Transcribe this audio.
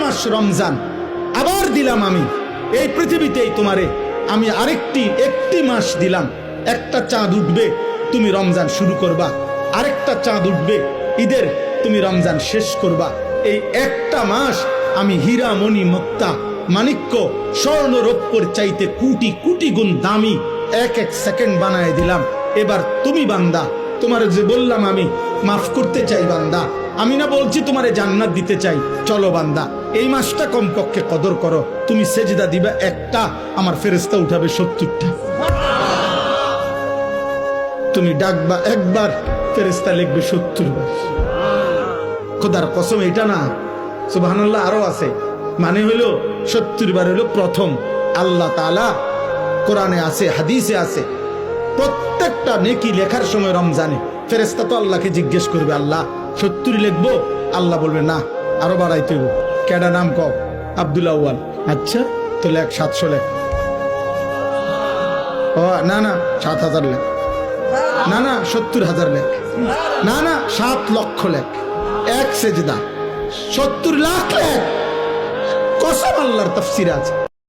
মাস রমজান আবার দিলাম আমি এই পৃথিবীতেই তোমারে, আমি একটি মাস দিলাম, একটা চাঁদ উঠবে তুমি রমজান শুরু করবা, আরেকটা চাঁদ উঠবে ঈদের তুমি রমজান শেষ করবা। এই একটা মাস আমি হীরা মণি মুক্তা মাণিক্য স্বর্ণ রৌপ্যর চাইতে কোটি কোটি গুণ দামি এক সেকেন্ড বানায় দিলাম। এবার তুমি বান্দা, তোমার যে বললাম আমি মাফ করতে চাই বান্দা, আমি না বলছি তোমারে জান্নাত দিতে চাই, চলো বান্দা এই মাসটা কমপক্ষে কদর করো। তুমি সেজদা দিবা একটা, আমার ফেরেশতা উঠাবে 70টা। তুমি ডাকবা একবার, ফেরেশতা লিখবে 70 বার। খোদার কসম এটা না, সুবহানাল্লাহ আরো আছে, মানে হলো 70 বার হলো প্রথম। আল্লাহ তাআলা কোরআনে আছে, হাদিসে আছে, প্রত্যেকটা নেকি লেখার সময় রমজানে ফেরেশতা তো আল্লাহকে জিজ্ঞেস করবে, আল্লাহ 70 লিখবো? আল্লাহ বলবে না, আরো বাড়াইতে হবে। কেডা নাম কও? আব্দুল আউয়াল। আচ্ছা তো লেখ 700 লেখ। ও না না 7000 লেখ, না না 70,000 লেখ, না না 7 লক্ষ লেখ, এক সেজদা 70 লাখ লেখ। কসম আল্লাহর তাফসীর আছে।